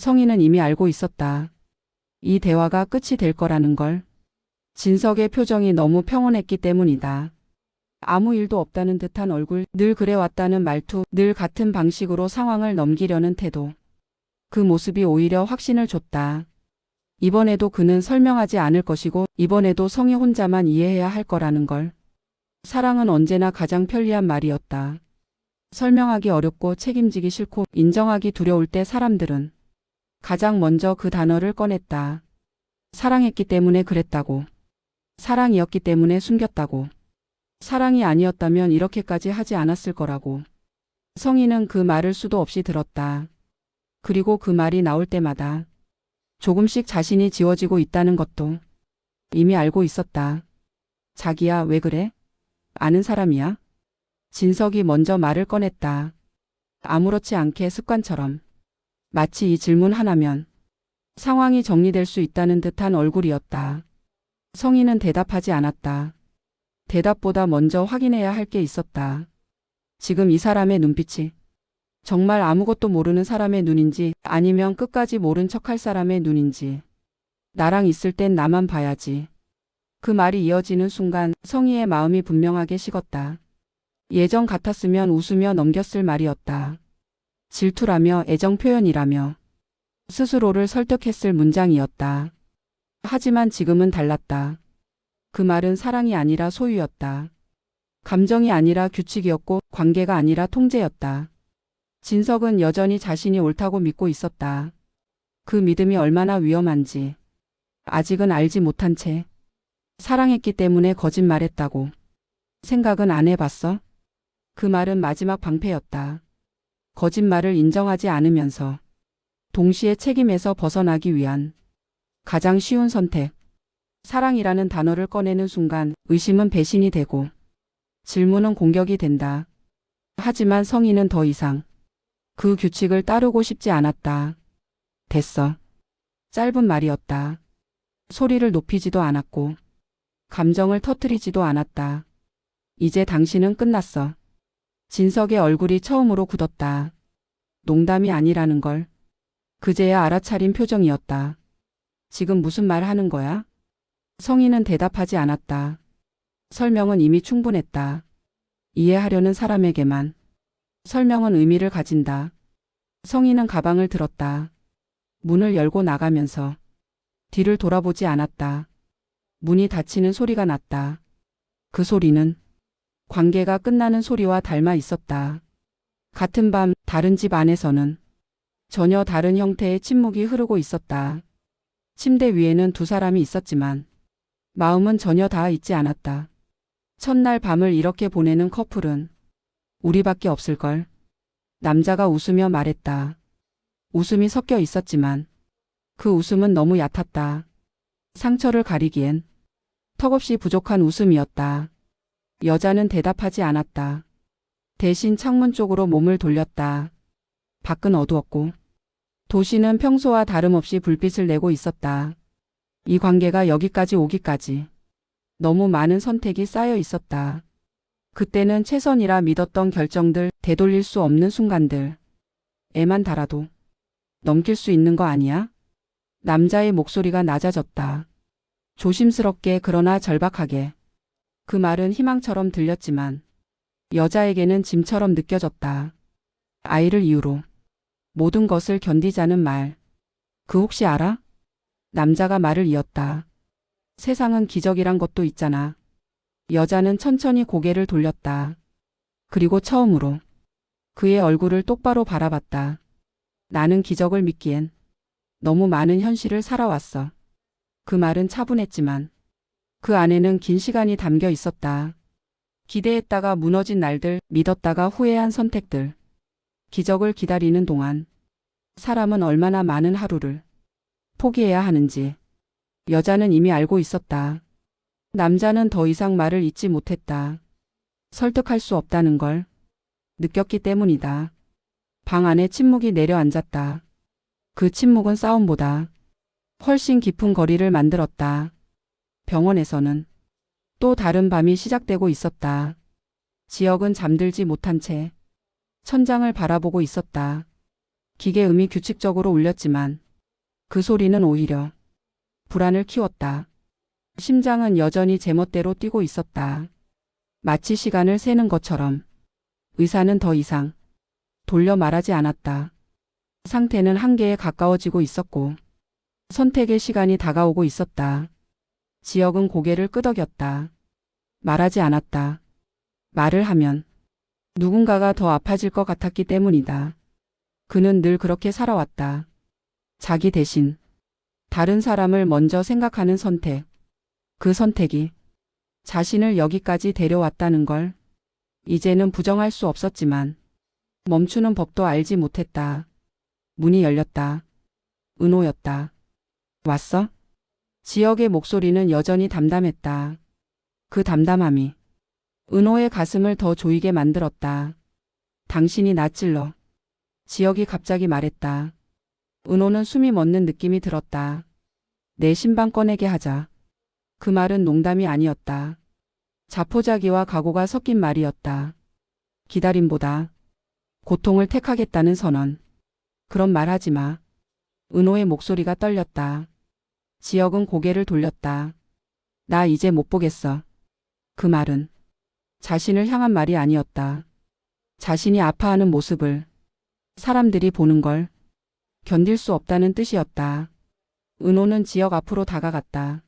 성희는 이미 알고 있었다. 이 대화가 끝이 될 거라는 걸. 진석의 표정이 너무 평온했기 때문이다. 아무 일도 없다는 듯한 얼굴, 늘 그래왔다는 말투, 늘 같은 방식으로 상황을 넘기려는 태도. 그 모습이 오히려 확신을 줬다. 이번에도 그는 설명하지 않을 것이고 이번에도 성희 혼자만 이해해야 할 거라는 걸. 사랑은 언제나 가장 편리한 말이었다. 설명하기 어렵고 책임지기 싫고 인정하기 두려울 때 사람들은 가장 먼저 그 단어를 꺼냈다. 사랑했기 때문에 그랬다고. 사랑이었기 때문에 숨겼다고. 사랑이 아니었다면 이렇게까지 하지 않았을 거라고. 성희는 그 말을 수도 없이 들었다. 그리고 그 말이 나올 때마다 조금씩 자신이 지워지고 있다는 것도 이미 알고 있었다. 자기야, 왜 그래? 아는 사람이야? 진석이 먼저 말을 꺼냈다. 아무렇지 않게 습관처럼. 마치 이 질문 하나면 상황이 정리될 수 있다는 듯한 얼굴이었다. 성희는 대답하지 않았다. 대답보다 먼저 확인해야 할 게 있었다. 지금 이 사람의 눈빛이 정말 아무것도 모르는 사람의 눈인지 아니면 끝까지 모른 척할 사람의 눈인지. 나랑 있을 땐 나만 봐야지. 그 말이 이어지는 순간 성희의 마음이 분명하게 식었다. 예전 같았으면 웃으며 넘겼을 말이었다. 질투라며 애정 표현이라며 스스로를 설득했을 문장이었다. 하지만 지금은 달랐다. 그 말은 사랑이 아니라 소유였다. 감정이 아니라 규칙이었고 관계가 아니라 통제였다. 진석은 여전히 자신이 옳다고 믿고 있었다. 그 믿음이 얼마나 위험한지 아직은 알지 못한 채 사랑했기 때문에 거짓말했다고 생각은 안 해봤어? 그 말은 마지막 방패였다. 거짓말을 인정하지 않으면서 동시에 책임에서 벗어나기 위한 가장 쉬운 선택. 사랑이라는 단어를 꺼내는 순간 의심은 배신이 되고 질문은 공격이 된다. 하지만 성희는 더 이상 그 규칙을 따르고 싶지 않았다. 됐어. 짧은 말이었다. 소리를 높이지도 않았고 감정을 터뜨리지도 않았다. 이제 당신은 끝났어. 진석의 얼굴이 처음으로 굳었다. 농담이 아니라는 걸 그제야 알아차린 표정이었다. 지금 무슨 말 하는 거야? 성희는 대답하지 않았다. 설명은 이미 충분했다. 이해하려는 사람에게만 설명은 의미를 가진다. 성희는 가방을 들었다. 문을 열고 나가면서 뒤를 돌아보지 않았다. 문이 닫히는 소리가 났다. 그 소리는 관계가 끝나는 소리와 닮아 있었다. 같은 밤 다른 집 안에서는 전혀 다른 형태의 침묵이 흐르고 있었다. 침대 위에는 두 사람이 있었지만 마음은 전혀 닿아 있지 않았다. 첫날 밤을 이렇게 보내는 커플은 우리밖에 없을걸. 남자가 웃으며 말했다. 웃음이 섞여 있었지만 그 웃음은 너무 얕았다. 상처를 가리기엔 턱없이 부족한 웃음이었다. 여자는 대답하지 않았다. 대신 창문 쪽으로 몸을 돌렸다. 밖은 어두웠고 도시는 평소와 다름없이 불빛을 내고 있었다. 이 관계가 여기까지 오기까지 너무 많은 선택이 쌓여 있었다. 그때는 최선이라 믿었던 결정들, 되돌릴 수 없는 순간들. 애만 달아도 넘길 수 있는 거 아니야? 남자의 목소리가 낮아졌다. 조심스럽게 그러나 절박하게. 그 말은 희망처럼 들렸지만 여자에게는 짐처럼 느껴졌다. 아이를 이유로 모든 것을 견디자는 말. 그 혹시 알아? 남자가 말을 이었다. 세상은 기적이란 것도 있잖아. 여자는 천천히 고개를 돌렸다. 그리고 처음으로 그의 얼굴을 똑바로 바라봤다. 나는 기적을 믿기엔 너무 많은 현실을 살아왔어. 그 말은 차분했지만 그 안에는 긴 시간이 담겨 있었다. 기대했다가 무너진 날들, 믿었다가 후회한 선택들. 기적을 기다리는 동안 사람은 얼마나 많은 하루를 포기해야 하는지 여자는 이미 알고 있었다. 남자는 더 이상 말을 잇지 못했다. 설득할 수 없다는 걸 느꼈기 때문이다. 방 안에 침묵이 내려앉았다. 그 침묵은 싸움보다 훨씬 깊은 거리를 만들었다. 병원에서는 또 다른 밤이 시작되고 있었다. 지역은 잠들지 못한 채 천장을 바라보고 있었다. 기계음이 규칙적으로 울렸지만 그 소리는 오히려 불안을 키웠다. 심장은 여전히 제멋대로 뛰고 있었다. 마치 시간을 세는 것처럼. 의사는 더 이상 돌려 말하지 않았다. 상태는 한계에 가까워지고 있었고 선택의 시간이 다가오고 있었다. 지역은 고개를 끄덕였다. 말하지 않았다. 말을 하면 누군가가 더 아파질 것 같았기 때문이다. 그는 늘 그렇게 살아왔다. 자기 대신 다른 사람을 먼저 생각하는 선택. 그 선택이 자신을 여기까지 데려왔다는 걸 이제는 부정할 수 없었지만 멈추는 법도 알지 못했다. 문이 열렸다. 은호였다. 왔어? 지역의 목소리는 여전히 담담했다. 그 담담함이 은호의 가슴을 더 조이게 만들었다. 당신이 나 찔러. 지역이 갑자기 말했다. 은호는 숨이 멎는 느낌이 들었다. 내 신방 꺼내게 하자. 그 말은 농담이 아니었다. 자포자기와 각오가 섞인 말이었다. 기다림보다 고통을 택하겠다는 선언. 그런 말 하지 마. 은호의 목소리가 떨렸다. 지역은 고개를 돌렸다. 나 이제 못 보겠어. 그 말은 자신을 향한 말이 아니었다. 자신이 아파하는 모습을 사람들이 보는 걸 견딜 수 없다는 뜻이었다. 은호는 지역 앞으로 다가갔다.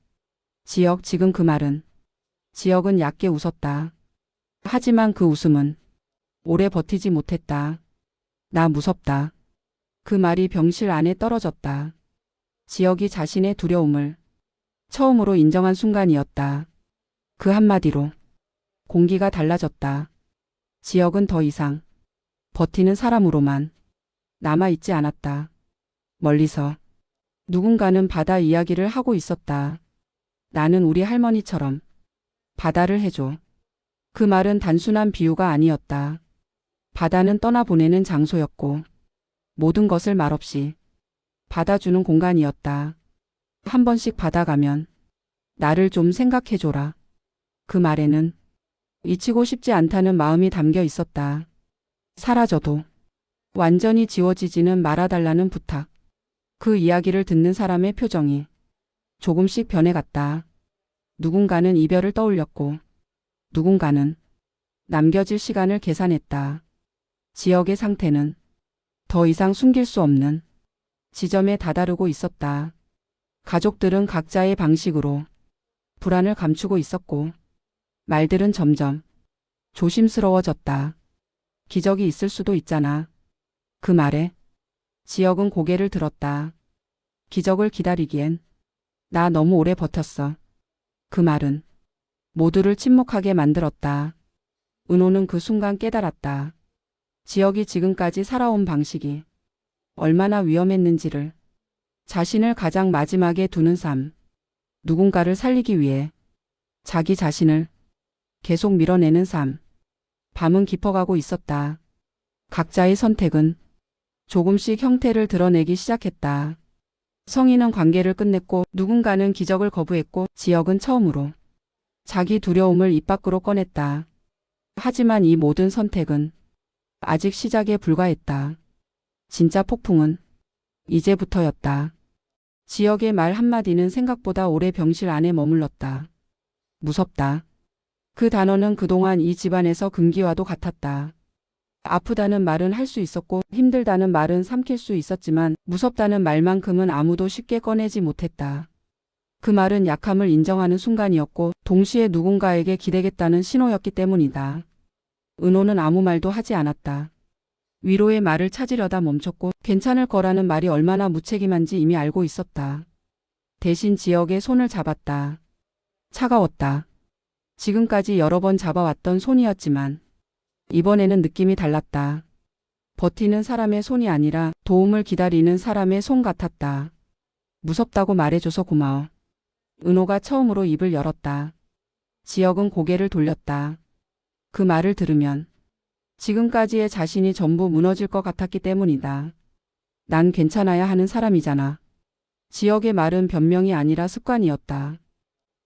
지역, 지금 그 말은. 지역은 얕게 웃었다. 하지만 그 웃음은 오래 버티지 못했다. 나 무섭다. 그 말이 병실 안에 떨어졌다. 지역이 자신의 두려움을 처음으로 인정한 순간이었다. 그 한마디로 공기가 달라졌다. 지역은 더 이상 버티는 사람으로만 남아있지 않았다. 멀리서 누군가는 바다 이야기를 하고 있었다. 나는 우리 할머니처럼 바다를 해줘. 그 말은 단순한 비유가 아니었다. 바다는 떠나보내는 장소였고 모든 것을 말없이 받아주는 공간이었다. 한 번씩 받아가면 나를 좀 생각해줘라. 그 말에는 잊히고 싶지 않다는 마음이 담겨 있었다. 사라져도 완전히 지워지지는 말아달라는 부탁. 그 이야기를 듣는 사람의 표정이 조금씩 변해갔다. 누군가는 이별을 떠올렸고 누군가는 남겨질 시간을 계산했다. 지역의 상태는 더 이상 숨길 수 없는 지점에 다다르고 있었다. 가족들은 각자의 방식으로 불안을 감추고 있었고 말들은 점점 조심스러워졌다. 기적이 있을 수도 있잖아. 그 말에 지역은 고개를 들었다. 기적을 기다리기엔 나 너무 오래 버텼어. 그 말은 모두를 침묵하게 만들었다. 은호는 그 순간 깨달았다. 지역이 지금까지 살아온 방식이 얼마나 위험했는지를. 자신을 가장 마지막에 두는 삶. 누군가를 살리기 위해 자기 자신을 계속 밀어내는 삶. 밤은 깊어가고 있었다. 각자의 선택은 조금씩 형태를 드러내기 시작했다. 성인은 관계를 끝냈고 누군가는 기적을 거부했고 지역은 처음으로 자기 두려움을 입 밖으로 꺼냈다. 하지만 이 모든 선택은 아직 시작에 불과했다. 진짜 폭풍은 이제부터였다. 지역의 말 한마디는 생각보다 오래 병실 안에 머물렀다. 무섭다. 그 단어는 그동안 이 집안에서 금기와도 같았다. 아프다는 말은 할 수 있었고 힘들다는 말은 삼킬 수 있었지만 무섭다는 말만큼은 아무도 쉽게 꺼내지 못했다. 그 말은 약함을 인정하는 순간이었고 동시에 누군가에게 기대겠다는 신호였기 때문이다. 은호는 아무 말도 하지 않았다. 위로의 말을 찾으려다 멈췄고 괜찮을 거라는 말이 얼마나 무책임한지 이미 알고 있었다. 대신 지역의 손을 잡았다. 차가웠다. 지금까지 여러 번 잡아왔던 손이었지만 이번에는 느낌이 달랐다. 버티는 사람의 손이 아니라 도움을 기다리는 사람의 손 같았다. 무섭다고 말해줘서 고마워. 은호가 처음으로 입을 열었다. 지역은 고개를 돌렸다. 그 말을 들으면 지금까지의 자신이 전부 무너질 것 같았기 때문이다. 난 괜찮아야 하는 사람이잖아. 지역의 말은 변명이 아니라 습관이었다.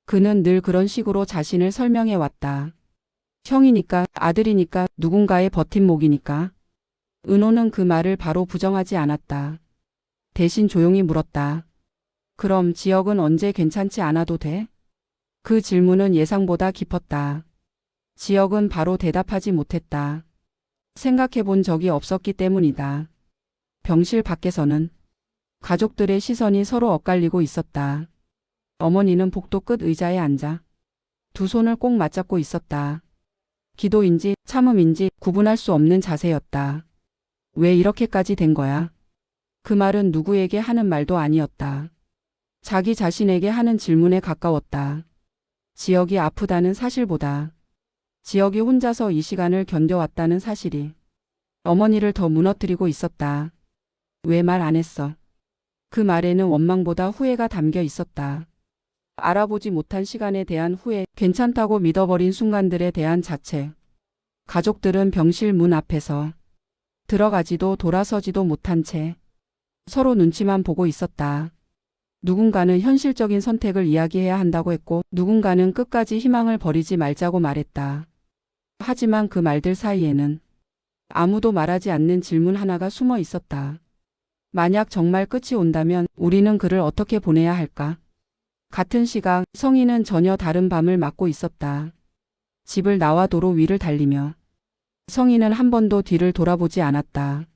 그는 늘 그런 식으로 자신을 설명해 왔다. 형이니까, 아들이니까, 누군가의 버팀목이니까. 은호는 그 말을 바로 부정하지 않았다. 대신 조용히 물었다. 그럼 지역은 언제 괜찮지 않아도 돼? 그 질문은 예상보다 깊었다. 지역은 바로 대답하지 못했다. 생각해 본 적이 없었기 때문이다. 병실 밖에서는 가족들의 시선이 서로 엇갈리고 있었다. 어머니는 복도 끝 의자에 앉아 두 손을 꼭 맞잡고 있었다. 기도인지 참음인지 구분할 수 없는 자세였다. 왜 이렇게까지 된 거야? 그 말은 누구에게 하는 말도 아니었다. 자기 자신에게 하는 질문에 가까웠다. 지역이 아프다는 사실보다 지역이 혼자서 이 시간을 견뎌왔다는 사실이 어머니를 더 무너뜨리고 있었다. 왜 말 안 했어? 그 말에는 원망보다 후회가 담겨 있었다. 알아보지 못한 시간에 대한 후회, 괜찮다고 믿어버린 순간들에 대한 자책. 가족들은 병실 문 앞에서 들어가지도 돌아서지도 못한 채 서로 눈치만 보고 있었다. 누군가는 현실적인 선택을 이야기해야 한다고 했고 누군가는 끝까지 희망을 버리지 말자고 말했다. 하지만 그 말들 사이에는 아무도 말하지 않는 질문 하나가 숨어 있었다. 만약 정말 끝이 온다면 우리는 그를 어떻게 보내야 할까? 같은 시각 성희는 전혀 다른 밤을 맞고 있었다. 집을 나와 도로 위를 달리며 성희는 한 번도 뒤를 돌아보지 않았다.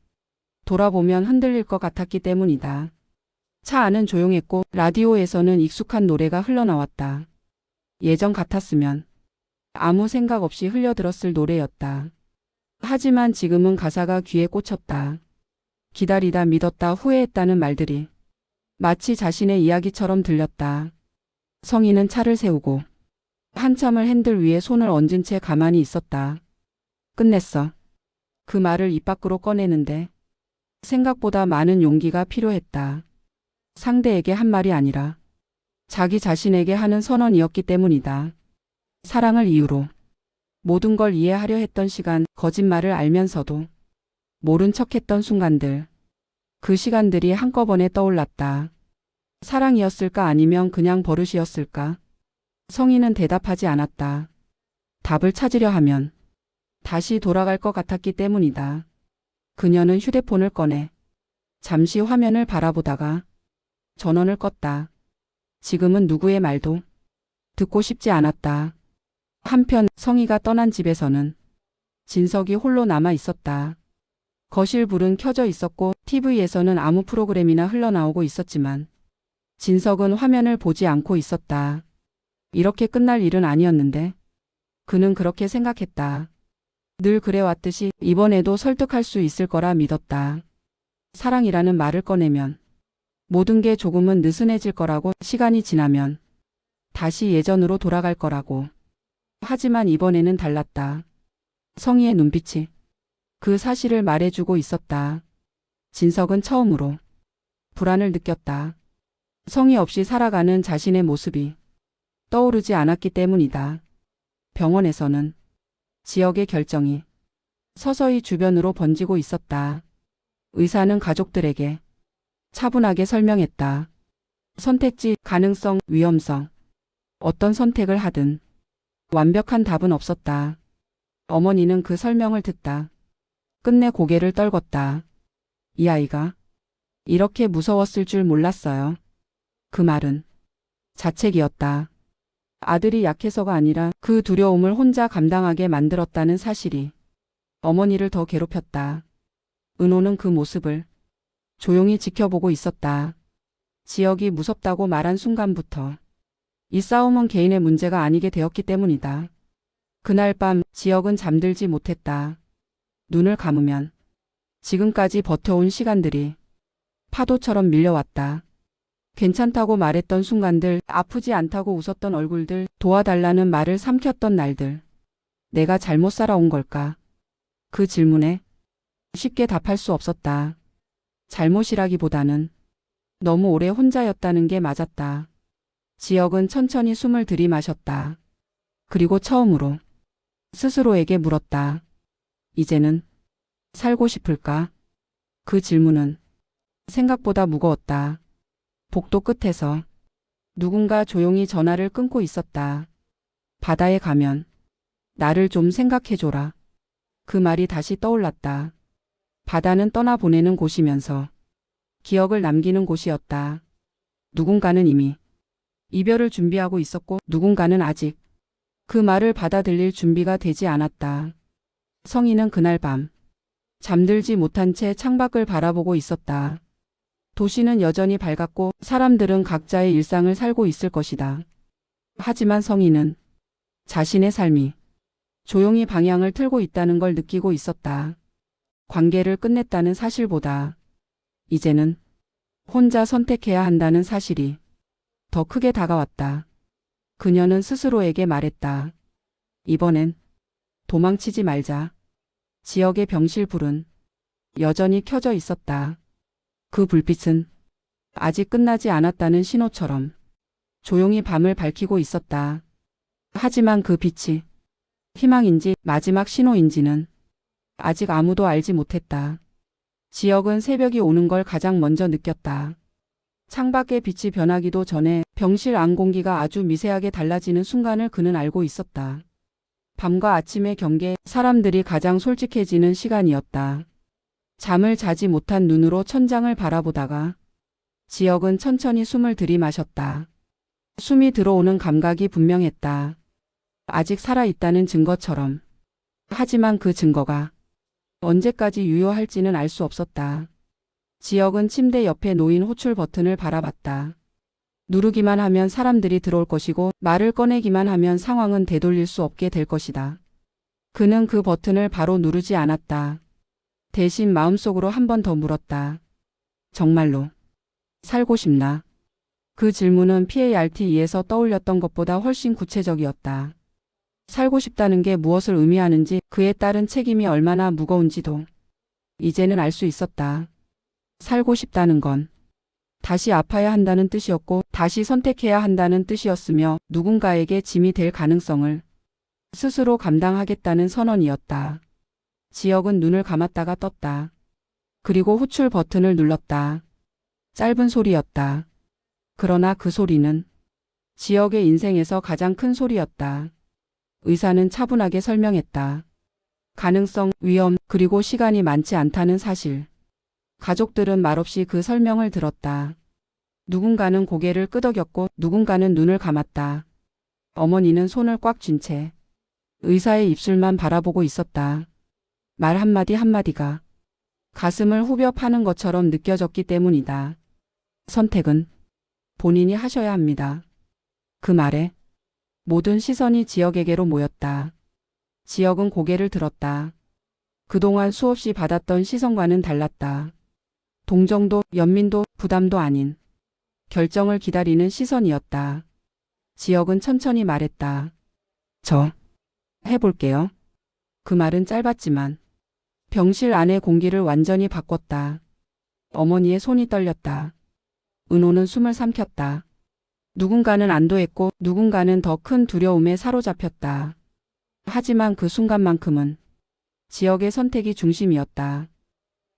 돌아보면 흔들릴 것 같았기 때문이다. 차 안은 조용했고 라디오에서는 익숙한 노래가 흘러나왔다. 예전 같았으면 아무 생각 없이 흘려들었을 노래였다. 하지만 지금은 가사가 귀에 꽂혔다. 기다리다 믿었다 후회했다는 말들이 마치 자신의 이야기처럼 들렸다. 성희는 차를 세우고 한참을 핸들 위에 손을 얹은 채 가만히 있었다. 끝냈어. 그 말을 입 밖으로 꺼내는데 생각보다 많은 용기가 필요했다. 상대에게 한 말이 아니라 자기 자신에게 하는 선언이었기 때문이다. 사랑을 이유로 모든 걸 이해하려 했던 시간, 거짓말을 알면서도 모른 척했던 순간들. 그 시간들이 한꺼번에 떠올랐다. 사랑이었을까 아니면 그냥 버릇이었을까? 성희는 대답하지 않았다. 답을 찾으려 하면 다시 돌아갈 것 같았기 때문이다. 그녀는 휴대폰을 꺼내 잠시 화면을 바라보다가 전원을 껐다. 지금은 누구의 말도 듣고 싶지 않았다. 한편 성희가 떠난 집에서는 진석이 홀로 남아 있었다. 거실 불은 켜져 있었고 TV에서는 아무 프로그램이나 흘러나오고 있었지만 진석은 화면을 보지 않고 있었다. 이렇게 끝날 일은 아니었는데 그는 그렇게 생각했다. 늘 그래왔듯이 이번에도 설득할 수 있을 거라 믿었다. 사랑이라는 말을 꺼내면 모든 게 조금은 느슨해질 거라고, 시간이 지나면 다시 예전으로 돌아갈 거라고. 하지만 이번에는 달랐다. 성희의 눈빛이 그 사실을 말해주고 있었다. 진석은 처음으로 불안을 느꼈다. 성희 없이 살아가는 자신의 모습이 떠오르지 않았기 때문이다. 병원에서는 지역의 결정이 서서히 주변으로 번지고 있었다. 의사는 가족들에게 차분하게 설명했다. 선택지, 가능성, 위험성. 어떤 선택을 하든 완벽한 답은 없었다. 어머니는 그 설명을 듣다 끝내 고개를 떨궜다. 이 아이가 이렇게 무서웠을 줄 몰랐어요. 그 말은 자책이었다. 아들이 약해서가 아니라 그 두려움을 혼자 감당하게 만들었다는 사실이 어머니를 더 괴롭혔다. 은호는 그 모습을 조용히 지켜보고 있었다. 지역이 무섭다고 말한 순간부터 이 싸움은 개인의 문제가 아니게 되었기 때문이다. 그날 밤 지역은 잠들지 못했다. 눈을 감으면 지금까지 버텨온 시간들이 파도처럼 밀려왔다. 괜찮다고 말했던 순간들, 아프지 않다고 웃었던 얼굴들, 도와달라는 말을 삼켰던 날들. 내가 잘못 살아온 걸까? 그 질문에 쉽게 답할 수 없었다. 잘못이라기보다는 너무 오래 혼자였다는 게 맞았다. 지역은 천천히 숨을 들이마셨다. 그리고 처음으로 스스로에게 물었다. 이제는 살고 싶을까? 그 질문은 생각보다 무거웠다. 복도 끝에서 누군가 조용히 전화를 끊고 있었다. 바다에 가면 나를 좀 생각해줘라. 그 말이 다시 떠올랐다. 바다는 떠나보내는 곳이면서 기억을 남기는 곳이었다. 누군가는 이미 이별을 준비하고 있었고 누군가는 아직 그 말을 받아들일 준비가 되지 않았다. 성희는 그날 밤 잠들지 못한 채 창밖을 바라보고 있었다. 도시는 여전히 밝았고 사람들은 각자의 일상을 살고 있을 것이다. 하지만 성희는 자신의 삶이 조용히 방향을 틀고 있다는 걸 느끼고 있었다. 관계를 끝냈다는 사실보다 이제는 혼자 선택해야 한다는 사실이 더 크게 다가왔다. 그녀는 스스로에게 말했다. 이번엔 도망치지 말자. 지역의 병실불은 여전히 켜져 있었다. 그 불빛은 아직 끝나지 않았다는 신호처럼 조용히 밤을 밝히고 있었다. 하지만 그 빛이 희망인지 마지막 신호인지는 아직 아무도 알지 못했다. 지역은 새벽이 오는 걸 가장 먼저 느꼈다. 창밖의 빛이 변하기도 전에 병실 안 공기가 아주 미세하게 달라지는 순간을 그는 알고 있었다. 밤과 아침의 경계, 사람들이 가장 솔직해지는 시간이었다. 잠을 자지 못한 눈으로 천장을 바라보다가 지역은 천천히 숨을 들이마셨다. 숨이 들어오는 감각이 분명했다. 아직 살아있다는 증거처럼. 하지만 그 증거가 언제까지 유효할지는 알 수 없었다. 지역은 침대 옆에 놓인 호출 버튼을 바라봤다. 누르기만 하면 사람들이 들어올 것이고 말을 꺼내기만 하면 상황은 되돌릴 수 없게 될 것이다. 그는 그 버튼을 바로 누르지 않았다. 대신 마음속으로 한 번 더 물었다. 정말로 살고 싶나? 그 질문은 PART에서 떠올렸던 것보다 훨씬 구체적이었다. 살고 싶다는 게 무엇을 의미하는지, 그에 따른 책임이 얼마나 무거운지도 이제는 알 수 있었다. 살고 싶다는 건 다시 아파야 한다는 뜻이었고 다시 선택해야 한다는 뜻이었으며 누군가에게 짐이 될 가능성을 스스로 감당하겠다는 선언이었다. 지역은 눈을 감았다가 떴다. 그리고 호출 버튼을 눌렀다. 짧은 소리였다. 그러나 그 소리는 지역의 인생에서 가장 큰 소리였다. 의사는 차분하게 설명했다. 가능성, 위험, 그리고 시간이 많지 않다는 사실. 가족들은 말없이 그 설명을 들었다. 누군가는 고개를 끄덕였고 누군가는 눈을 감았다. 어머니는 손을 꽉 쥔 채 의사의 입술만 바라보고 있었다. 말 한마디 한마디가 가슴을 후벼 파는 것처럼 느껴졌기 때문이다. 선택은 본인이 하셔야 합니다. 그 말에 모든 시선이 지역에게로 모였다. 지역은 고개를 들었다. 그동안 수없이 받았던 시선과는 달랐다. 동정도, 연민도, 부담도 아닌 결정을 기다리는 시선이었다. 지역은 천천히 말했다. 저 해볼게요. 그 말은 짧았지만 병실 안의 공기를 완전히 바꿨다. 어머니의 손이 떨렸다. 은호는 숨을 삼켰다. 누군가는 안도했고 누군가는 더 큰 두려움에 사로잡혔다. 하지만 그 순간만큼은 지역의 선택이 중심이었다.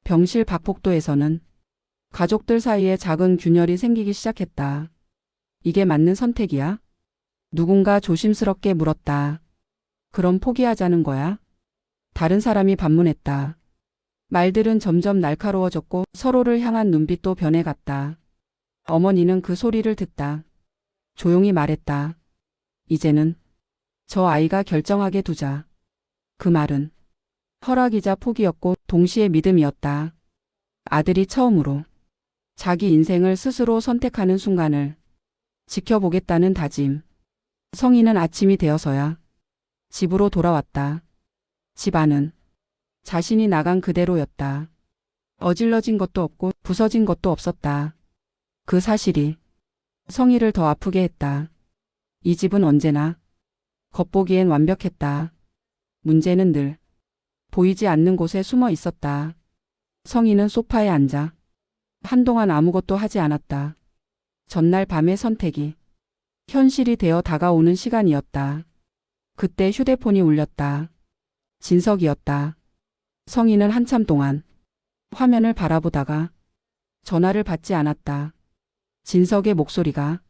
병실 박폭도에서는 가족들 사이에 작은 균열이 생기기 시작했다. 이게 맞는 선택이야? 누군가 조심스럽게 물었다. 그럼 포기하자는 거야? 다른 사람이 반문했다. 말들은 점점 날카로워졌고 서로를 향한 눈빛도 변해갔다. 어머니는 그 소리를 듣다. 조용히 말했다. 이제는 저 아이가 결정하게 두자. 그 말은 허락이자 포기였고 동시에 믿음이었다. 아들이 처음으로 자기 인생을 스스로 선택하는 순간을 지켜보겠다는 다짐. 성희는 아침이 되어서야 집으로 돌아왔다. 집 안은 자신이 나간 그대로였다. 어질러진 것도 없고 부서진 것도 없었다. 그 사실이 성희를 더 아프게 했다. 이 집은 언제나 겉보기엔 완벽했다. 문제는 늘 보이지 않는 곳에 숨어 있었다. 성희는 소파에 앉아 한동안 아무것도 하지 않았다. 전날 밤의 선택이 현실이 되어 다가오는 시간이었다. 그때 휴대폰이 울렸다. 진석이었다. 성희는 한참 동안 화면을 바라보다가 전화를 받지 않았다. 진석의 목소리가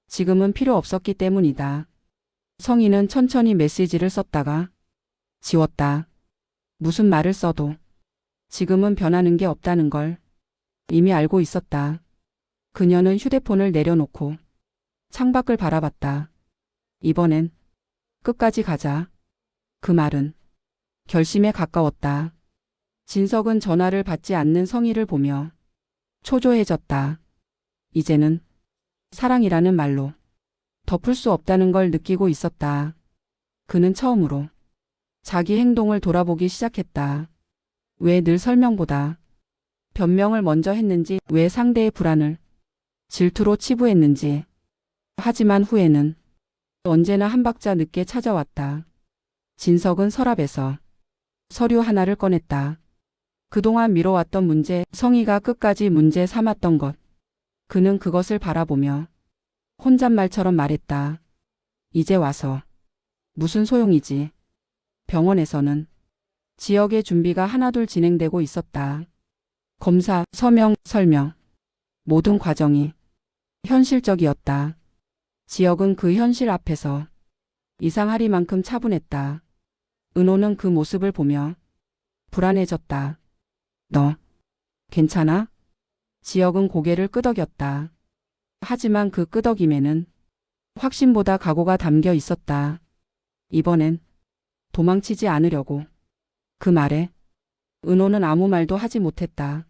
지금은 필요 없었기 때문이다. 성희는 천천히 메시지를 썼다가 지웠다. 무슨 말을 써도 지금은 변하는 게 없다는 걸 이미 알고 있었다. 그녀는 휴대폰을 내려놓고 창밖을 바라봤다. 이번엔 끝까지 가자. 그 말은 결심에 가까웠다. 진석은 전화를 받지 않는 성희를 보며 초조해졌다. 이제는 사랑이라는 말로 덮을 수 없다는 걸 느끼고 있었다. 그는 처음으로 자기 행동을 돌아보기 시작했다. 왜 늘 설명보다 변명을 먼저 했는지, 왜 상대의 불안을 질투로 치부했는지. 하지만 후에는 언제나 한 박자 늦게 찾아왔다. 진석은 서랍에서 서류 하나를 꺼냈다. 그동안 미뤄왔던 문제, 성희가 끝까지 문제 삼았던 것. 그는 그것을 바라보며 혼잣말처럼 말했다. 이제 와서 무슨 소용이지. 병원에서는 지역의 준비가 하나둘 진행되고 있었다. 검사, 서명, 설명. 모든 과정이 현실적이었다. 지역은 그 현실 앞에서 이상하리만큼 차분했다. 은호는 그 모습을 보며 불안해졌다. 너 괜찮아? 지역은 고개를 끄덕였다. 하지만 그 끄덕임에는 확신보다 각오가 담겨 있었다. 이번엔 도망치지 않으려고. 그 말에 은호는 아무 말도 하지 못했다.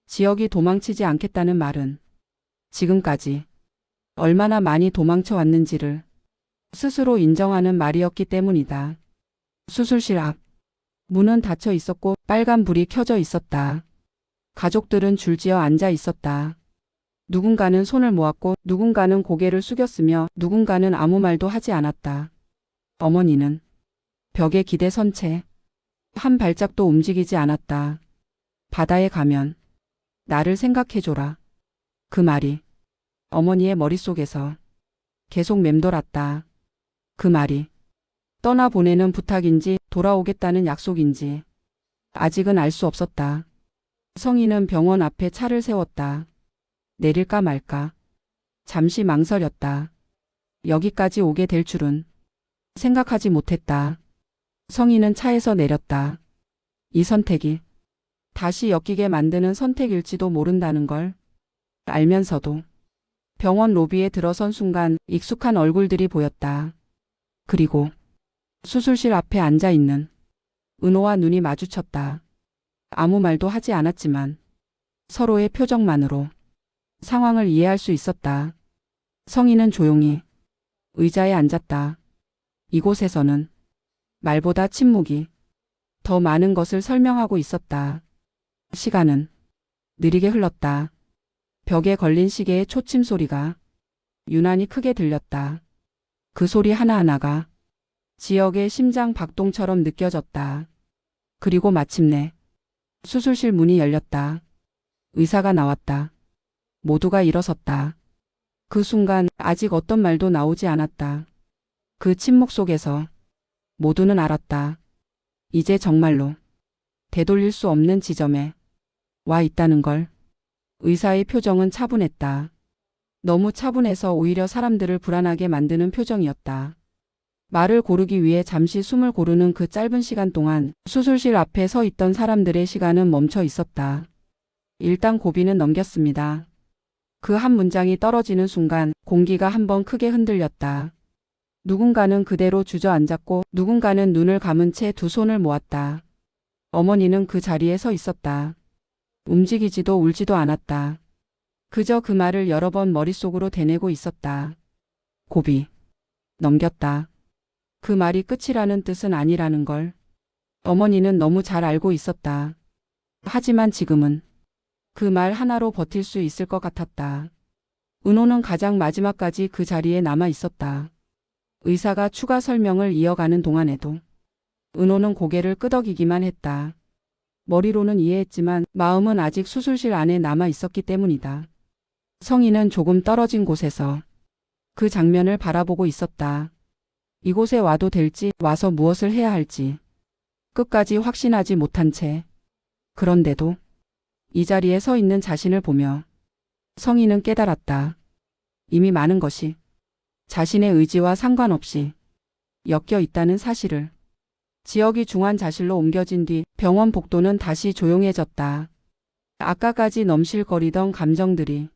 지역이 도망치지 않겠다는 말은 지금까지 얼마나 많이 도망쳐 왔는지를 스스로 인정하는 말이었기 때문이다. 수술실 앞 문은 닫혀 있었고 빨간 불이 켜져 있었다. 가족들은 줄지어 앉아 있었다. 누군가는 손을 모았고 누군가는 고개를 숙였으며 누군가는 아무 말도 하지 않았다. 어머니는 벽에 기대선 채 한 발짝도 움직이지 않았다. 바다에 가면 나를 생각해줘라. 그 말이 어머니의 머릿속에서 계속 맴돌았다. 그 말이 떠나보내는 부탁인지 돌아오겠다는 약속인지 아직은 알 수 없었다. 성희는 병원 앞에 차를 세웠다. 내릴까 말까. 잠시 망설였다. 여기까지 오게 될 줄은 생각하지 못했다. 성희는 차에서 내렸다. 이 선택이 다시 엮이게 만드는 선택일지도 모른다는 걸 알면서도 병원 로비에 들어선 순간 익숙한 얼굴들이 보였다. 그리고 수술실 앞에 앉아 있는 은호와 눈이 마주쳤다. 아무 말도 하지 않았지만 서로의 표정만으로 상황을 이해할 수 있었다. 성희는 조용히 의자에 앉았다. 이곳에서는 말보다 침묵이 더 많은 것을 설명하고 있었다. 시간은 느리게 흘렀다. 벽에 걸린 시계의 초침 소리가 유난히 크게 들렸다. 그 소리 하나하나가 지역의 심장 박동처럼 느껴졌다. 그리고 마침내 수술실 문이 열렸다. 의사가 나왔다. 모두가 일어섰다. 그 순간 아직 어떤 말도 나오지 않았다. 그 침묵 속에서 모두는 알았다. 이제 정말로 되돌릴 수 없는 지점에 와 있다는 걸. 의사의 표정은 차분했다. 너무 차분해서 오히려 사람들을 불안하게 만드는 표정이었다. 말을 고르기 위해 잠시 숨을 고르는 그 짧은 시간 동안 수술실 앞에 서 있던 사람들의 시간은 멈춰 있었다. 일단 고비는 넘겼습니다. 그 한 문장이 떨어지는 순간 공기가 한번 크게 흔들렸다. 누군가는 그대로 주저앉았고 누군가는 눈을 감은 채 두 손을 모았다. 어머니는 그 자리에 서 있었다. 움직이지도 울지도 않았다. 그저 그 말을 여러 번 머릿속으로 되뇌고 있었다. 고비 넘겼다. 그 말이 끝이라는 뜻은 아니라는 걸 어머니는 너무 잘 알고 있었다. 하지만 지금은 그 말 하나로 버틸 수 있을 것 같았다. 은호는 가장 마지막까지 그 자리에 남아 있었다. 의사가 추가 설명을 이어가는 동안에도 은호는 고개를 끄덕이기만 했다. 머리로는 이해했지만 마음은 아직 수술실 안에 남아 있었기 때문이다. 성희는 조금 떨어진 곳에서 그 장면을 바라보고 있었다. 이곳에 와도 될지, 와서 무엇을 해야 할지 끝까지 확신하지 못한 채. 그런데도 이 자리에 서 있는 자신을 보며 성희는 깨달았다. 이미 많은 것이 자신의 의지와 상관없이 엮여 있다는 사실을. 지역이 중환자실로 옮겨진 뒤 병원 복도는 다시 조용해졌다. 아까까지 넘실거리던 감정들이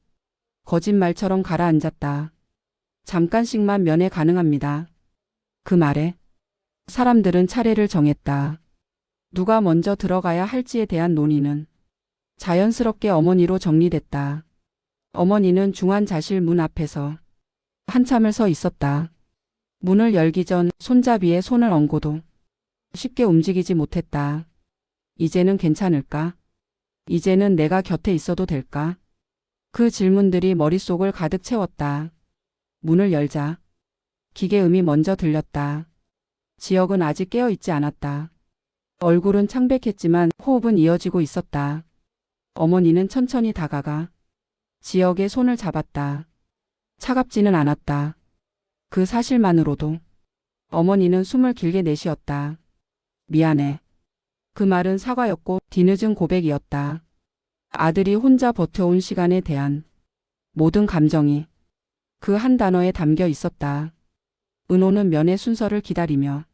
거짓말처럼 가라앉았다. 잠깐씩만 면회 가능합니다. 그 말에 사람들은 차례를 정했다. 누가 먼저 들어가야 할지에 대한 논의는 자연스럽게 어머니로 정리됐다. 어머니는 중환자실 문 앞에서 한참을 서 있었다. 문을 열기 전 손잡이에 손을 얹고도 쉽게 움직이지 못했다. 이제는 괜찮을까? 이제는 내가 곁에 있어도 될까? 그 질문들이 머릿속을 가득 채웠다. 문을 열자 기계음이 먼저 들렸다. 지역은 아직 깨어있지 않았다. 얼굴은 창백했지만 호흡은 이어지고 있었다. 어머니는 천천히 다가가 지역의 손을 잡았다. 차갑지는 않았다. 그 사실만으로도 어머니는 숨을 길게 내쉬었다. 미안해. 그 말은 사과였고 뒤늦은 고백이었다. 아들이 혼자 버텨온 시간에 대한 모든 감정이 그 한 단어에 담겨 있었다. 은호는 면회 순서를 기다리며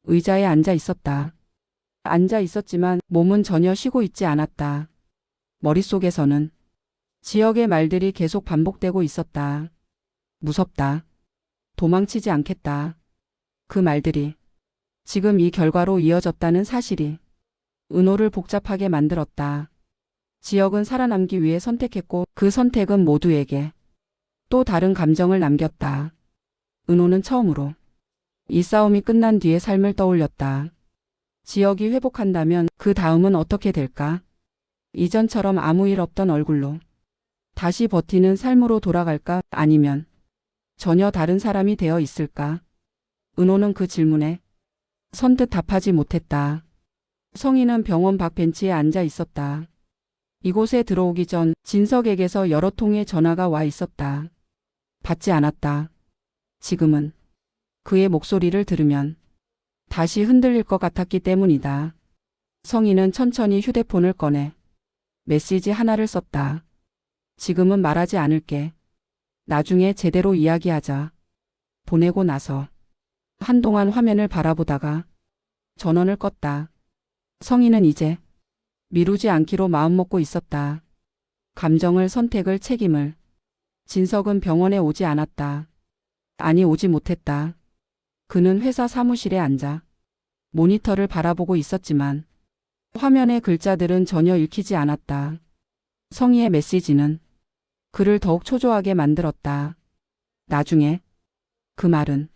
의자에 앉아 있었다. 앉아 있었지만 몸은 전혀 쉬고 있지 않았다. 머릿속에서는 지역의 말들이 계속 반복되고 있었다. 무섭다. 도망치지 않겠다. 그 말들이 지금 이 결과로 이어졌다는 사실이 은호를 복잡하게 만들었다. 지역은 살아남기 위해 선택했고 그 선택은 모두에게 또 다른 감정을 남겼다. 은호는 처음으로 이 싸움이 끝난 뒤의 삶을 떠올렸다. 지역이 회복한다면 그 다음은 어떻게 될까? 이전처럼 아무 일 없던 얼굴로 다시 버티는 삶으로 돌아갈까? 아니면 전혀 다른 사람이 되어 있을까? 은호는 그 질문에 선뜻 답하지 못했다. 성희는 병원 밖 벤치에 앉아 있었다. 이곳에 들어오기 전 진석에게서 여러 통의 전화가 와 있었다. 받지 않았다. 지금은 그의 목소리를 들으면 다시 흔들릴 것 같았기 때문이다. 성희는 천천히 휴대폰을 꺼내 메시지 하나를 썼다. 지금은 말하지 않을게. 나중에 제대로 이야기하자. 보내고 나서 한동안 화면을 바라보다가 전원을 껐다. 성희는 이제 미루지 않기로 마음먹고 있었다. 감정을, 선택을, 책임을. 진석은 병원에 오지 않았다. 아니, 오지 못했다. 그는 회사 사무실에 앉아 모니터를 바라보고 있었지만 화면의 글자들은 전혀 읽히지 않았다. 성희의 메시지는 그를 더욱 초조하게 만들었다. 나중에. 그 말은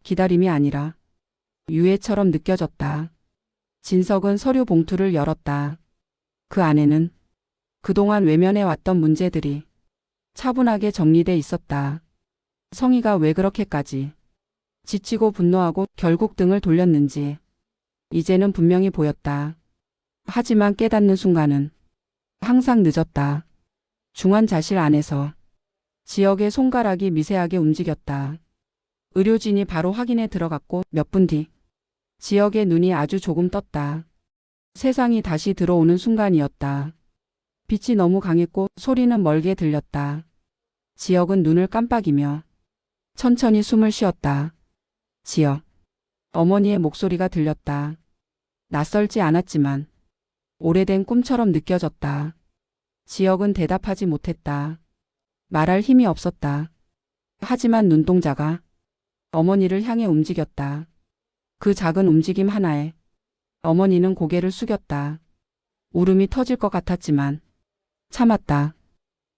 기다림이 아니라 유예처럼 느껴졌다. 진석은 서류 봉투를 열었다. 그 안에는 그동안 외면해 왔던 문제들이 차분하게 정리돼 있었다. 성희가 왜 그렇게까지 지치고 분노하고 결국 등을 돌렸는지 이제는 분명히 보였다. 하지만 깨닫는 순간은 항상 늦었다. 중환자실 안에서 지역의 손가락이 미세하게 움직였다. 의료진이 바로 확인에 들어갔고 몇 분 뒤 지역의 눈이 아주 조금 떴다. 세상이 다시 들어오는 순간이었다. 빛이 너무 강했고 소리는 멀게 들렸다. 지역은 눈을 깜빡이며 천천히 숨을 쉬었다. 지역. 어머니의 목소리가 들렸다. 낯설지 않았지만 오래된 꿈처럼 느껴졌다. 지역은 대답하지 못했다. 말할 힘이 없었다. 하지만 눈동자가 어머니를 향해 움직였다. 그 작은 움직임 하나에 어머니는 고개를 숙였다. 울음이 터질 것 같았지만 참았다.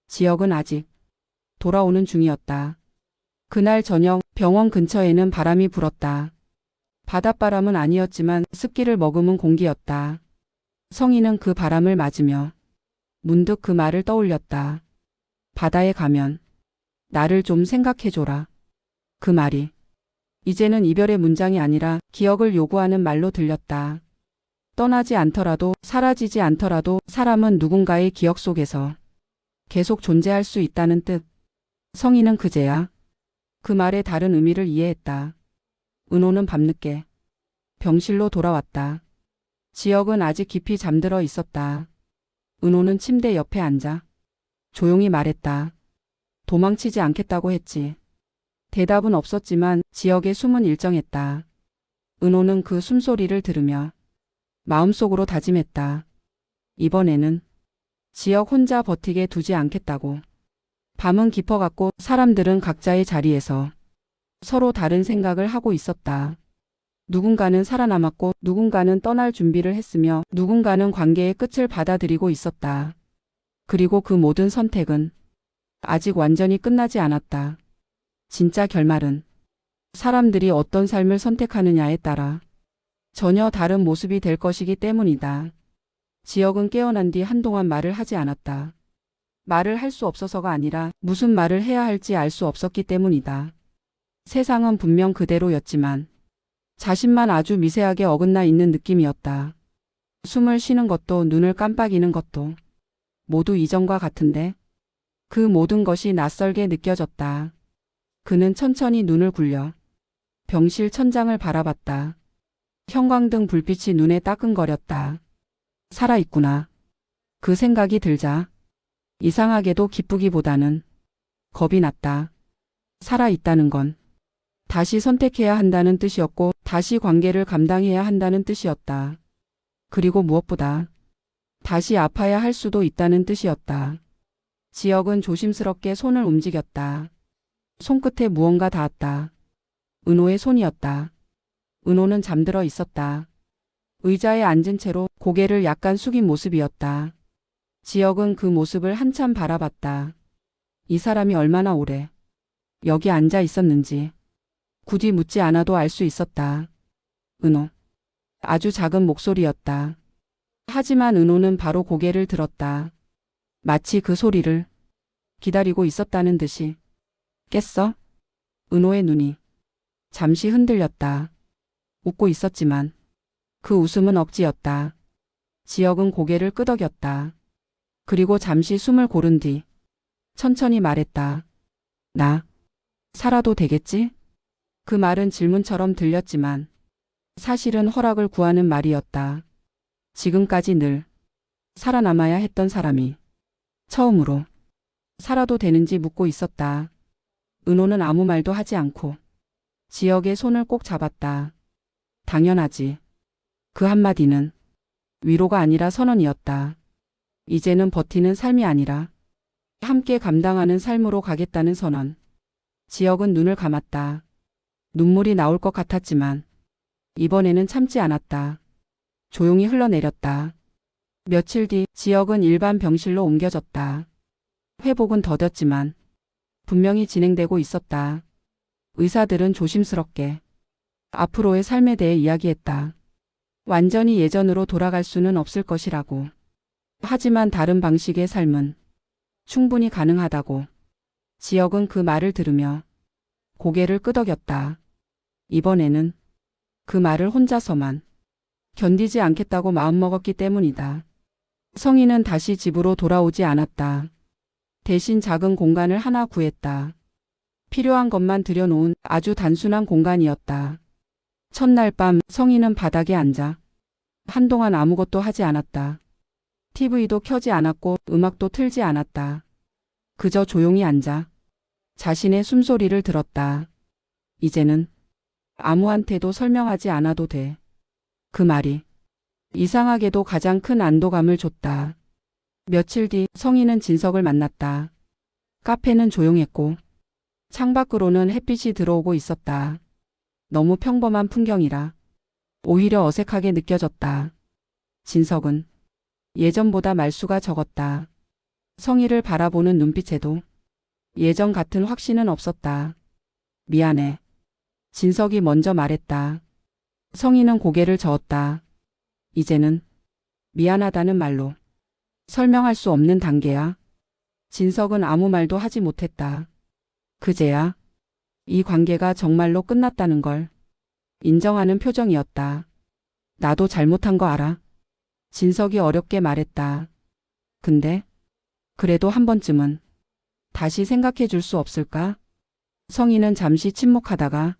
지역은 아직 돌아오는 중이었다. 그날 저녁 병원 근처에는 바람이 불었다. 바닷바람은 아니었지만 습기를 머금은 공기였다. 성희는 그 바람을 맞으며 문득 그 말을 떠올렸다. 바다에 가면 나를 좀 생각해줘라. 그 말이 이제는 이별의 문장이 아니라 기억을 요구하는 말로 들렸다. 떠나지 않더라도, 사라지지 않더라도 사람은 누군가의 기억 속에서 계속 존재할 수 있다는 뜻. 성희는 그제야 그 말의 다른 의미를 이해했다. 은호는 밤늦게 병실로 돌아왔다. 지역은 아직 깊이 잠들어 있었다. 은호는 침대 옆에 앉아 조용히 말했다. 도망치지 않겠다고 했지. 대답은 없었지만 지역의 숨은 일정했다. 은호는 그 숨소리를 들으며 마음속으로 다짐했다. 이번에는 지역 혼자 버티게 두지 않겠다고. 밤은 깊어갔고 사람들은 각자의 자리에서 서로 다른 생각을 하고 있었다. 누군가는 살아남았고 누군가는 떠날 준비를 했으며 누군가는 관계의 끝을 받아들이고 있었다. 그리고 그 모든 선택은 아직 완전히 끝나지 않았다. 진짜 결말은 사람들이 어떤 삶을 선택하느냐에 따라 전혀 다른 모습이 될 것이기 때문이다. 지역은 깨어난 뒤 한동안 말을 하지 않았다. 말을 할 수 없어서가 아니라 무슨 말을 해야 할지 알 수 없었기 때문이다. 세상은 분명 그대로였지만 자신만 아주 미세하게 어긋나 있는 느낌이었다. 숨을 쉬는 것도 눈을 깜빡이는 것도 모두 이전과 같은데 그 모든 것이 낯설게 느껴졌다. 그는 천천히 눈을 굴려 병실 천장을 바라봤다. 형광등 불빛이 눈에 따끔거렸다. 살아있구나. 그 생각이 들자 이상하게도 기쁘기보다는 겁이 났다. 살아있다는 건 다시 선택해야 한다는 뜻이었고 다시 관계를 감당해야 한다는 뜻이었다. 그리고 무엇보다 다시 아파야 할 수도 있다는 뜻이었다. 지역은 조심스럽게 손을 움직였다. 손끝에 무언가 닿았다. 은호의 손이었다. 은호는 잠들어 있었다. 의자에 앉은 채로 고개를 약간 숙인 모습이었다. 지역은 그 모습을 한참 바라봤다. 이 사람이 얼마나 오래 여기 앉아 있었는지 굳이 묻지 않아도 알 수 있었다. 은호. 아주 작은 목소리였다. 하지만 은호는 바로 고개를 들었다. 마치 그 소리를 기다리고 있었다는 듯이. 깼어? 은호의 눈이 잠시 흔들렸다. 웃고 있었지만 그 웃음은 억지였다. 지역은 고개를 끄덕였다. 그리고 잠시 숨을 고른 뒤 천천히 말했다. 나 살아도 되겠지? 그 말은 질문처럼 들렸지만 사실은 허락을 구하는 말이었다. 지금까지 늘 살아남아야 했던 사람이 처음으로 살아도 되는지 묻고 있었다. 은호는 아무 말도 하지 않고 지역의 손을 꼭 잡았다. 당연하지. 그 한마디는 위로가 아니라 선언이었다. 이제는 버티는 삶이 아니라 함께 감당하는 삶으로 가겠다는 선언. 지역은 눈을 감았다. 눈물이 나올 것 같았지만 이번에는 참지 않았다. 조용히 흘러내렸다. 며칠 뒤 지역은 일반 병실로 옮겨졌다. 회복은 더뎠지만 분명히 진행되고 있었다. 의사들은 조심스럽게 앞으로의 삶에 대해 이야기했다. 완전히 예전으로 돌아갈 수는 없을 것이라고. 하지만 다른 방식의 삶은 충분히 가능하다고. 지역은 그 말을 들으며 고개를 끄덕였다. 이번에는 그 말을 혼자서만 견디지 않겠다고 마음먹었기 때문이다. 성희는 다시 집으로 돌아오지 않았다. 대신 작은 공간을 하나 구했다. 필요한 것만 들여놓은 아주 단순한 공간이었다. 첫날 밤 성희는 바닥에 앉아 한동안 아무것도 하지 않았다. TV도 켜지 않았고 음악도 틀지 않았다. 그저 조용히 앉아 자신의 숨소리를 들었다. 이제는 아무한테도 설명하지 않아도 돼. 그 말이 이상하게도 가장 큰 안도감을 줬다. 며칠 뒤 성희는 진석을 만났다. 카페는 조용했고 창밖으로는 햇빛이 들어오고 있었다. 너무 평범한 풍경이라 오히려 어색하게 느껴졌다. 진석은 예전보다 말수가 적었다. 성희를 바라보는 눈빛에도 예전 같은 확신은 없었다. 미안해. 진석이 먼저 말했다. 성희는 고개를 저었다. 이제는 미안하다는 말로 설명할 수 없는 단계야. 진석은 아무 말도 하지 못했다. 그제야 이 관계가 정말로 끝났다는 걸 인정하는 표정이었다. 나도 잘못한 거 알아. 진석이 어렵게 말했다. 근데 그래도 한 번쯤은 다시 생각해 줄 수 없을까? 성희는 잠시 침묵하다가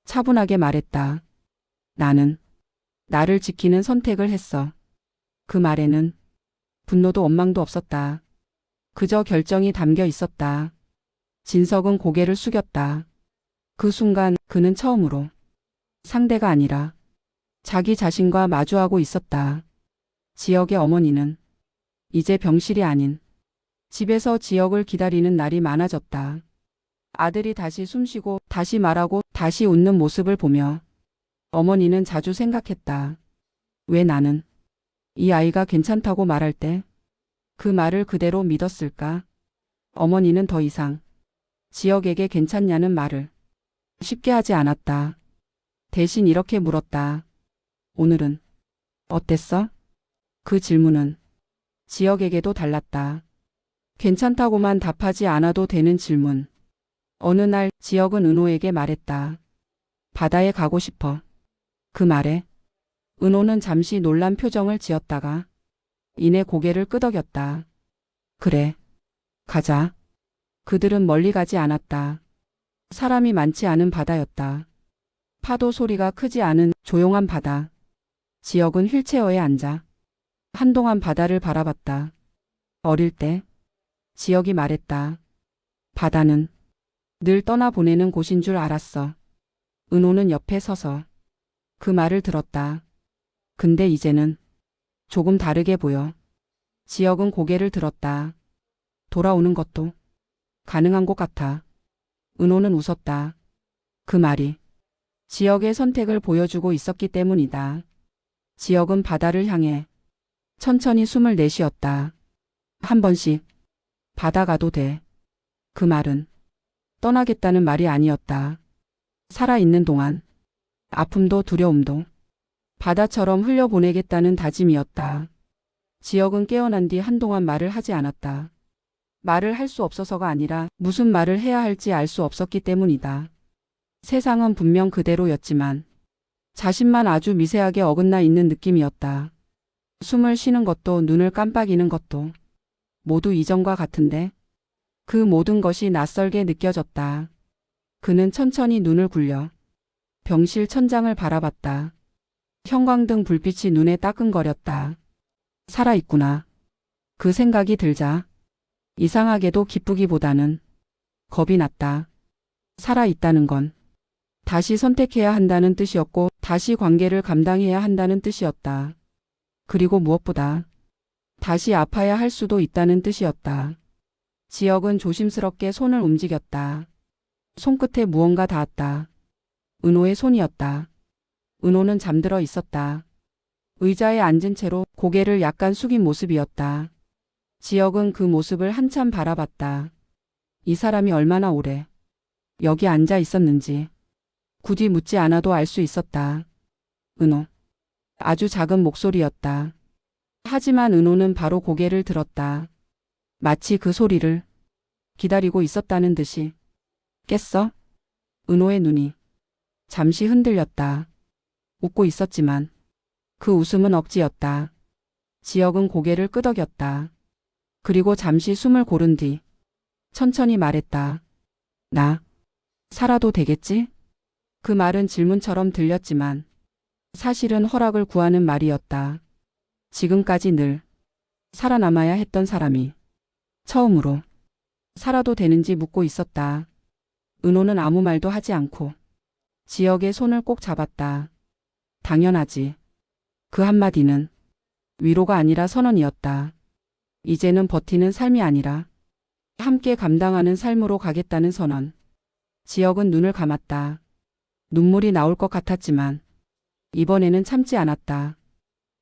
차분하게 말했다. 나는 나를 지키는 선택을 했어. 그 말에는 분노도 원망도 없었다. 그저 결정이 담겨 있었다. 진석은 고개를 숙였다. 그 순간 그는 처음으로 상대가 아니라 자기 자신과 마주하고 있었다. 지역의 어머니는 이제 병실이 아닌 집에서 지역을 기다리는 날이 많아졌다. 아들이 다시 숨쉬고 다시 말하고 다시 웃는 모습을 보며 어머니는 자주 생각했다. 왜 나는 이 아이가 괜찮다고 말할 때 그 말을 그대로 믿었을까? 어머니는 더 이상 지역에게 괜찮냐는 말을 쉽게 하지 않았다. 대신 이렇게 물었다. 오늘은 어땠어? 그 질문은 지역에게도 달랐다. 괜찮다고만 답하지 않아도 되는 질문. 어느 날 지역은 은호에게 말했다. 바다에 가고 싶어. 그 말에 은호는 잠시 놀란 표정을 지었다가 이내 고개를 끄덕였다. 그래, 가자. 그들은 멀리 가지 않았다. 사람이 많지 않은 바다였다. 파도 소리가 크지 않은 조용한 바다. 지역은 휠체어에 앉아 한동안 바다를 바라봤다. 어릴 때 지역이 말했다. 바다는 늘 떠나보내는 곳인 줄 알았어. 은호는 옆에 서서 그 말을 들었다. 근데 이제는 조금 다르게 보여. 지역은 고개를 들었다. 돌아오는 것도 가능한 것 같아. 은호는 웃었다. 그 말이 지역의 선택을 보여주고 있었기 때문이다. 지역은 바다를 향해 천천히 숨을 내쉬었다. 한 번씩 바다 가도 돼. 그 말은 떠나겠다는 말이 아니었다. 살아있는 동안 아픔도 두려움도 바다처럼 흘려보내겠다는 다짐이었다. 지역은 깨어난 뒤 한동안 말을 하지 않았다. 말을 할 수 없어서가 아니라 무슨 말을 해야 할지 알 수 없었기 때문이다. 세상은 분명 그대로였지만 자신만 아주 미세하게 어긋나 있는 느낌이었다. 숨을 쉬는 것도 눈을 깜빡이는 것도 모두 이전과 같은데 그 모든 것이 낯설게 느껴졌다. 그는 천천히 눈을 굴려 병실 천장을 바라봤다. 형광등 불빛이 눈에 따끔거렸다. 살아있구나. 그 생각이 들자 이상하게도 기쁘기보다는 겁이 났다. 살아있다는 건 다시 선택해야 한다는 뜻이었고 다시 관계를 감당해야 한다는 뜻이었다. 그리고 무엇보다 다시 아파야 할 수도 있다는 뜻이었다. 지역은 조심스럽게 손을 움직였다. 손끝에 무언가 닿았다. 은호의 손이었다. 은호는 잠들어 있었다. 의자에 앉은 채로 고개를 약간 숙인 모습이었다. 지역은 그 모습을 한참 바라봤다. 이 사람이 얼마나 오래 여기 앉아 있었는지 굳이 묻지 않아도 알 수 있었다. 은호. 아주 작은 목소리였다. 하지만 은호는 바로 고개를 들었다. 마치 그 소리를 기다리고 있었다는 듯이. 깼어? 은호의 눈이 잠시 흔들렸다. 웃고 있었지만 그 웃음은 억지였다. 지역은 고개를 끄덕였다. 그리고 잠시 숨을 고른 뒤 천천히 말했다. 나 살아도 되겠지? 그 말은 질문처럼 들렸지만 사실은 허락을 구하는 말이었다. 지금까지 늘 살아남아야 했던 사람이 처음으로 살아도 되는지 묻고 있었다. 은호는 아무 말도 하지 않고 지역의 손을 꼭 잡았다. 당연하지. 그 한마디는 위로가 아니라 선언이었다. 이제는 버티는 삶이 아니라 함께 감당하는 삶으로 가겠다는 선언. 지역은 눈을 감았다. 눈물이 나올 것 같았지만 이번에는 참지 않았다.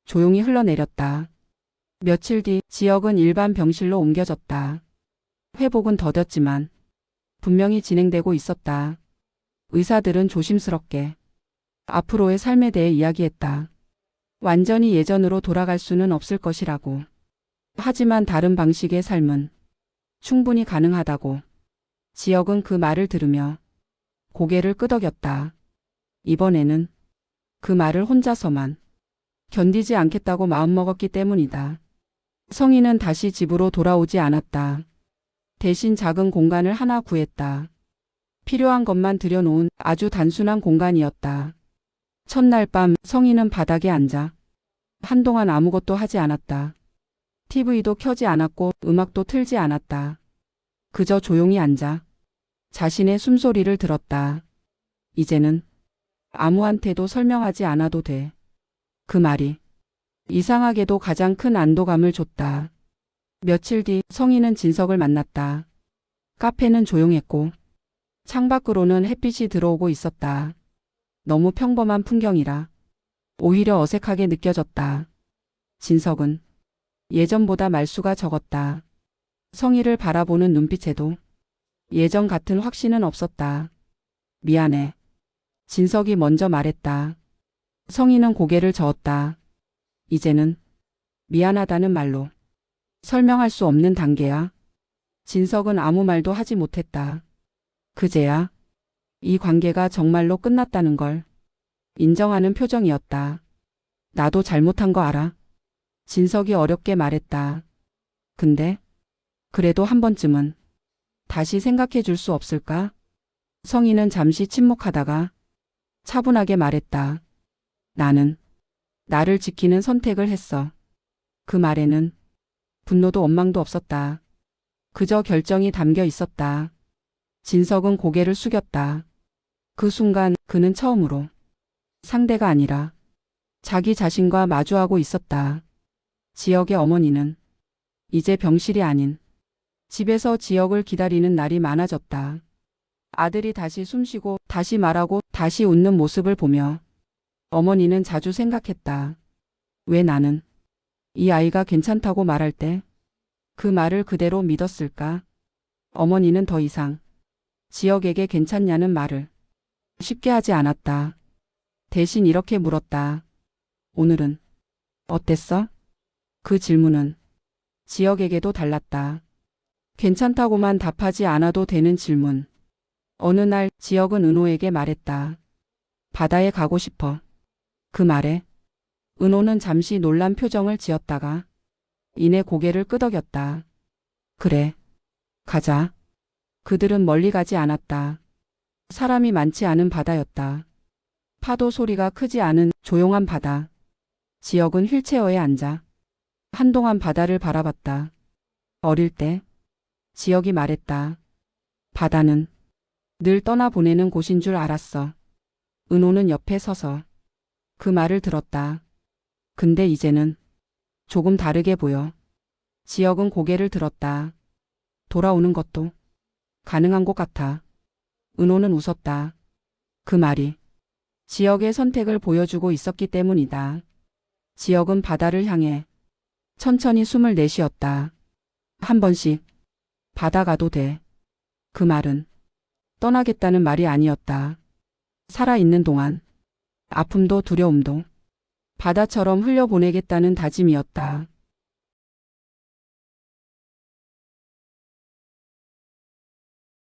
조용히 흘러내렸다. 며칠 뒤 지역은 일반 병실로 옮겨졌다. 회복은 더뎠지만 분명히 진행되고 있었다. 의사들은 조심스럽게 앞으로의 삶에 대해 이야기했다. 완전히 예전으로 돌아갈 수는 없을 것이라고. 하지만 다른 방식의 삶은 충분히 가능하다고. 지역은 그 말을 들으며 고개를 끄덕였다. 이번에는 그 말을 혼자서만 견디지 않겠다고 마음먹었기 때문이다. 성인은 다시 집으로 돌아오지 않았다. 대신 작은 공간을 하나 구했다. 필요한 것만 들여놓은 아주 단순한 공간이었다. 첫날 밤 성인은 바닥에 앉아 한동안 아무것도 하지 않았다. TV도 켜지 않았고 음악도 틀지 않았다. 그저 조용히 앉아 자신의 숨소리를 들었다. 이제는 아무한테도 설명하지 않아도 돼. 그 말이 이상하게도 가장 큰 안도감을 줬다. 며칠 뒤 성희는 진석을 만났다. 카페는 조용했고 창밖으로는 햇빛이 들어오고 있었다. 너무 평범한 풍경이라 오히려 어색하게 느껴졌다. 진석은 예전보다 말수가 적었다. 성희를 바라보는 눈빛에도 예전 같은 확신은 없었다. 미안해. 진석이 먼저 말했다. 성희는 고개를 저었다. 이제는 미안하다는 말로 설명할 수 없는 단계야. 진석은 아무 말도 하지 못했다. 그제야 이 관계가 정말로 끝났다는 걸 인정하는 표정이었다. 나도 잘못한 거 알아. 진석이 어렵게 말했다. 근데 그래도 한 번쯤은 다시 생각해 줄 수 없을까? 성희는 잠시 침묵하다가 차분하게 말했다. 나는 나를 지키는 선택을 했어. 그 말에는 분노도 원망도 없었다. 그저 결정이 담겨 있었다. 진석은 고개를 숙였다. 그 순간 그는 처음으로 상대가 아니라 자기 자신과 마주하고 있었다. 지역의 어머니는 이제 병실이 아닌 집에서 지역을 기다리는 날이 많아졌다. 아들이 다시 숨쉬고 다시 말하고 다시 웃는 모습을 보며 어머니는 자주 생각했다. 왜 나는 이 아이가 괜찮다고 말할 때 그 말을 그대로 믿었을까? 어머니는 더 이상 지역에게 괜찮냐는 말을 쉽게 하지 않았다. 대신 이렇게 물었다. 오늘은 어땠어? 그 질문은 지역에게도 달랐다. 괜찮다고만 답하지 않아도 되는 질문. 어느 날 지역은 은호에게 말했다. 바다에 가고 싶어. 그 말에 은호는 잠시 놀란 표정을 지었다가 이내 고개를 끄덕였다. 그래. 가자. 그들은 멀리 가지 않았다. 사람이 많지 않은 바다였다. 파도 소리가 크지 않은 조용한 바다. 지역은 휠체어에 앉아 한동안 바다를 바라봤다. 어릴 때 지역이 말했다. 바다는 늘 떠나보내는 곳인 줄 알았어. 은호는 옆에 서서 그 말을 들었다. 근데 이제는 조금 다르게 보여. 지역은 고개를 들었다. 돌아오는 것도 가능한 것 같아. 은호는 웃었다. 그 말이 지역의 선택을 보여주고 있었기 때문이다. 지역은 바다를 향해 천천히 숨을 내쉬었다. 한 번씩 바다 가도 돼. 그 말은 떠나겠다는 말이 아니었다. 살아있는 동안 아픔도 두려움도 바다처럼 흘려보내겠다는 다짐이었다.